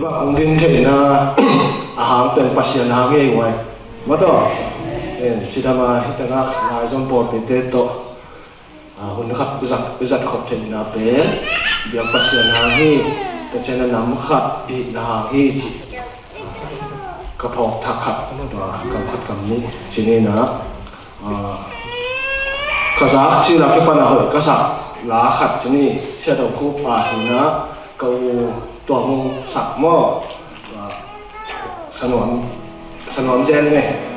Iba kung din kayo na ahang tel pasyan hangin way. Mato, sida mahita nga na isang porpite to. Hunakat uzat kop tel na pe, biang pasyan hangin, kasi na namukhat na hangin si kapok takat ano to, kampat kami sini na kasak sila kipanahol kasak lakat sini siya daw ko pa na kau tua mong sak mo sanuam jen ne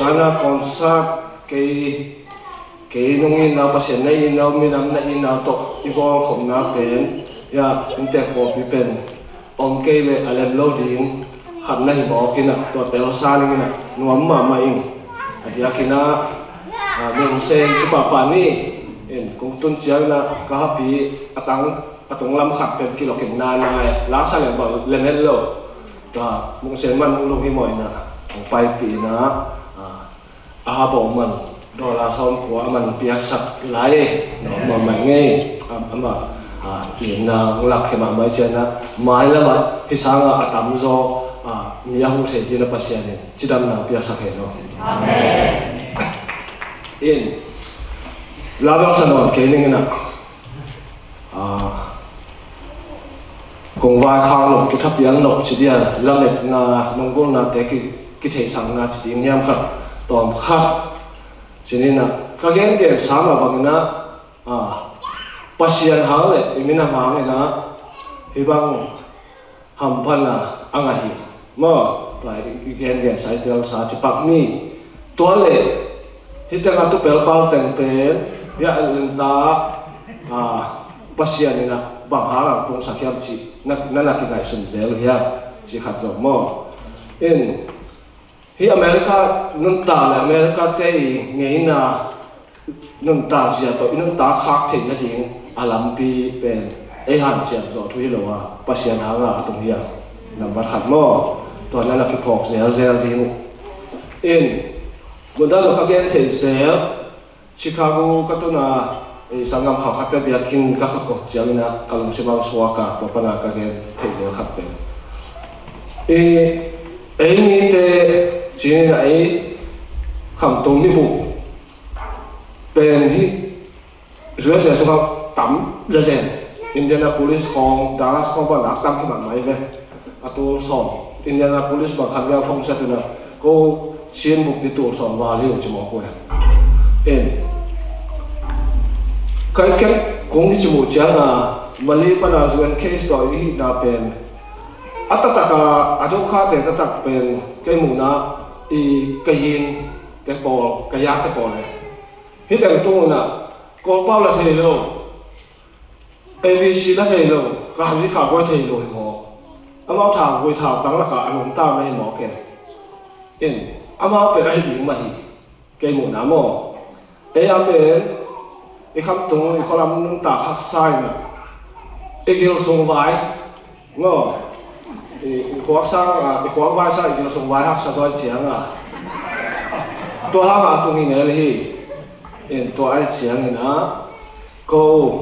sana konsak kay nungin na pasien na inaw minam na inaw to ibo khom na pen ya inte ko pipen om kay le alem loading kham na hibo kina to tel saling na nuam ma maing adia kina men sen supapa ni kung tun chiang na kahapi atong lam khat pen kilo kem na na la sa le ba lem hello ta mung sen man mung lu hi moi na ang pai pi na a bo man do la som ko man pia sak lai no ma ma nge ama in na lak ke ma mai chen na mai la ma hi sanga atam zo mi hu the di na pasian ni chidam na pia sak he no amen in la dong sa no ke ning na kung vai khang lộc cái tháp giang lộc chỉ dia lâm lệ na nông quân na thế cái thể sang na chỉ đi nhâm khát tóm khát cho nên là các cái sáng mà bằng na pasian hang lệ mình làm hang này na hi bang ham phan na ang ahi mà tại cái sai tel sa chỉ bạc ni tua lệ hi teng atu pel pal teng pen ya lenta pasian này na bằng hang tung sa kiam chi na ki ngai sun zel hiya chi khat zo mo in hi America nun ta le America te ngei na nun ta sia to nun ta khak the na ding alam pi pen e han chiam zo thui lo wa pasian ha nga tung hiya number khat mo to na ki phok zel ding in bunda lo ka gen the zel Chicago ka to na sangam khao khát cái việc kinh các khẩu chiang na kalung se bang suwa ka to pana ka gen thei je khat pe ai mi te chi na ai kham tung mi bu pen hi zua se so tam ra zen Indianapolis kong Dallas kong ba nak tam ki ban mai ve atu som Indianapolis ba khan ya phong sa tu na ko chien buk ti tu som wa li u chi mo ko cái cũng chỉ một chàng Mali pana zuan case đó ý na pen atataka ajoka de tatak pen cái mù na cái yin cái bò cái yak cái bò này hết cái tu na có bao là thầy lâu ABC là thầy lâu cái gì khác có thầy lâu mà áo thảo vui thảo tăng là cả anh ông ta này mỏ kẹt in áo phải là gì mà cái mù na mò pen cái khắp tung cái làm nông ta khắc sai nè cái kiểu sông vai ngô cái khoác sang cái khoác vai sai kiểu sông vai khắc sai chiang tôi hang tung hình này là tôi ai chiang này na cô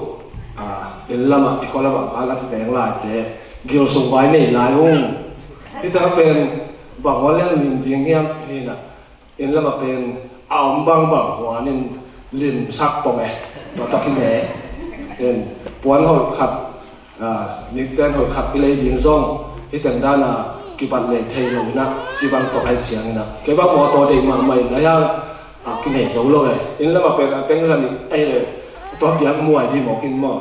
cái làm cái làm tiếng lại thế kiểu sông vai này lại không cái ta bên bằng hoa lên nhìn tiếng hiếm này nè cái làm bên áo bằng hoa nên liền sắc bông này nó tắc cái này nên buồn hồi khát những tên hồi khát cái lấy điện rong cái tên đó là cái bạn này thay rồi nè chỉ bằng tổ hai chiang nè cái bác bỏ tổ để mà mày nói rằng cái này giấu rồi nên là mà bên tên rằng ai là tổ tiếng mùi đi một cái mỏ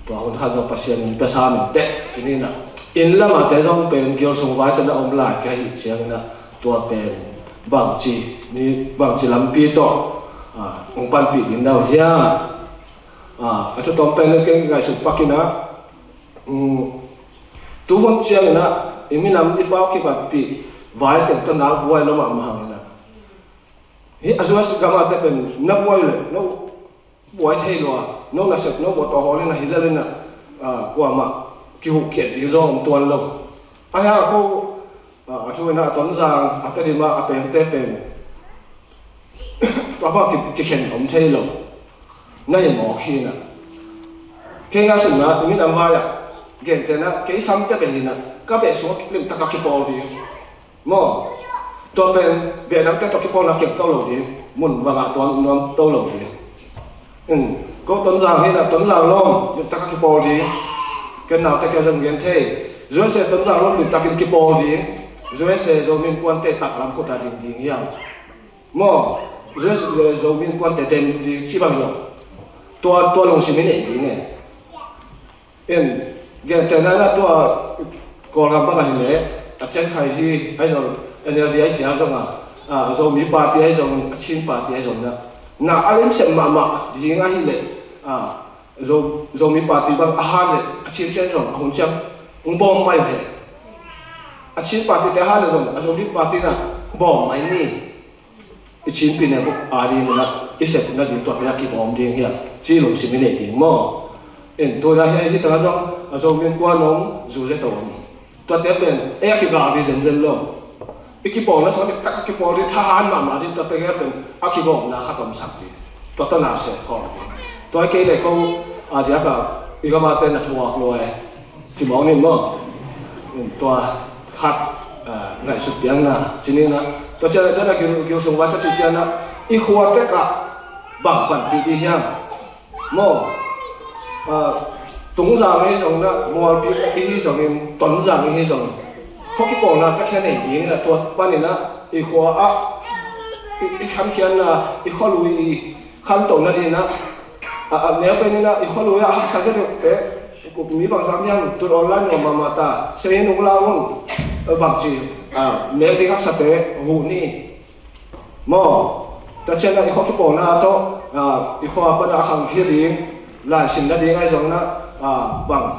tổ hồn khát do pasien bị sa mình tệ cho nên là in là mà tên rong bên kiểu sống vai tên là ông lại cái chiang nè tổ bên bằng chỉ làm pi tổ ông pan pi đến đâu hia cho tóm tay lên cái ngày sụp bắc na tu vốn chiang na mình làm đi bao cái bát pi vài tiếng tân áo buai nó mà hàng na hi azua sự gamma te ben na buai le no buai thei lo no na sep no bo to ho na hi le na qua mà ki hu kiet đi zo om tuan lo ha ko cho na ton giang ate di ma apen te pen và bao cái khen ông thấy rồi, nay mỏ khi nè, cái ngã sừng nè, mình làm vai cái tên nè, cái sắm cái bên nè, các bạn số lượng tất cả cái bao đi, mỏ, tôi bên bên nắm tất cả cái bao là kiểm tao lẩu đi, muốn và ngã toàn nắm tao lẩu đi, có tuấn giang hay là tuấn giang luôn, tất cả cái bao đi, cái nào tất cả dân kiến thế, rồi sẽ tuấn giang luôn tất cả cái bao đi, rồi sẽ rồi mình quan tâm tạc làm cuộc đời đình hiền, mỏ rồi mình quan tâm đến chỉ bằng nhau, tôi lòng xin mình này này, cái tên là tôi còn làm bao nhiêu này, trên khai gì, hay rồi anh em đi thì rồi rồi mi party hay rồi chín party hay rồi na anh xem mà gì ngay này, rồi mi party bằng này, chín rồi không xem, không bom mai này, chín party thế rồi rồi mi party na bom mai ni. Chín pin này cũng đi mà ít sẽ là điều tốt là cái vòng điên hiện chỉ lùng xí mình để tiếng mò tôi đã hay hít ta rằng rồi mình qua nóng dù dễ tổn tôi tiếp bên cái gà đi dần dần luôn cái bộ nó sao cái bộ đi thà hắn mà đi tôi tiếp bên cái gồm là khát tầm sắc đi tôi nói sẽ khó tôi cái này câu thì cái mà tên là thua rồi chỉ mong nên mà tôi khát ngày xuất biếng na cho nên là tôi chơi đó là kiểu sống vai cho chị chơi na ít khoa tất cả bằng bản đi hiang mò tung rằng cái dòng na mua cái dòng em tuấn rằng cái dòng không cái bộ na tất cả này gì là tôi ban này na ít khoa ít khám khian na ít khoa lùi khám tổng na đi na nếu bên na ít khoa lùi sao sẽ được thế cuộc mỹ bằng sáng nhang tôi online mà ta sẽ hiện nông lao bằng chỉ nếu đi các sạp tế hủ ni mò ta chơi là cái bộ na to cái khoa bên khang kia đi lại xin ra đi ngay giống na bằng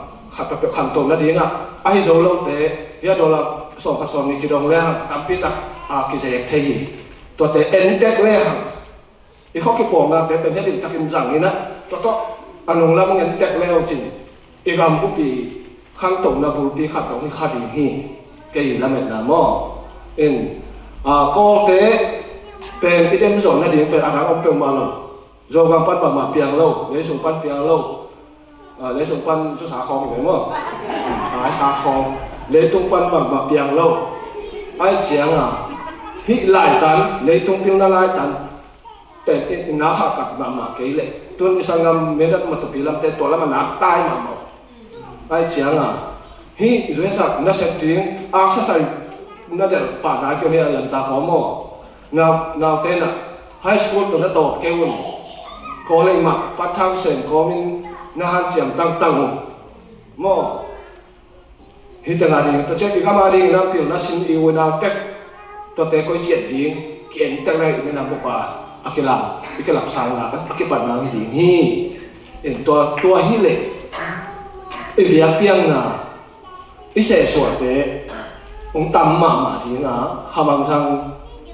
khăn tôm na đi ngà ai rồi lâu tế giờ đó là sòng khát sòng này cái đồng lẽ hàng tam pi ta cái gì thế gì tôi tế end tech lẽ hàng cái bộ na tế bên hiện ta kinh rằng như na to anh làm end tech lẽ chính cái gam cũng bị khăn tôm na bùi bị khát sòng thì khát đi hi cái gì làm mình là mò có tế bên cái đêm rồi na đi bên anh ông bên mà rồi rồi gam pan bằng mà piang lâu lấy súng pan piang lâu lấy súng pan cho xả kho phải không ai xả kho lấy tung pan bằng mà piang lâu ai chiang hít lại tan lấy tung piang lại tan bên nó hạ cắt mà cái lệ tuân sang ngâm mấy đất mà tụi bị làm tên tuổi là mà nát tai mà ai chiang hít rồi sao nó sẽ tiếng sẽ sai nó để bản lại cái này là lần ta khó mò nào tên high school tụi nó tọt kêu có lên mặt phát thang sen có mình na han chiam tăng mò hít tiếng đi tôi chơi cái mà đi na kiểu na xin yêu na tech tôi thấy có chuyện gì kiện tech này mình làm bộ bà cái làm sang là cái bản năng cái gì hi tôi hi lệ cái việc piang na cái sẽ sửa thế ông tâm mà thì na khăm bằng thang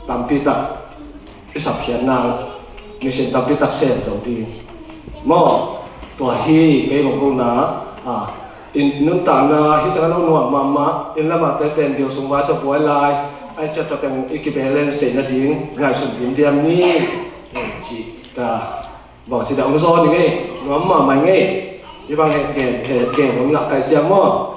tâm pita cái sập hiện na như sen tâm pita sen đầu tiên mò tôi hi cái một câu na in nung tang na hita ka no mama in lama te pen dio sung wa to boy lai ai cha to kan equivalence te na ding ngai sun bin diam ni chi ka bang si da ong so ni nge ngam ma mai nge i bang he ke ngam la kai cha mo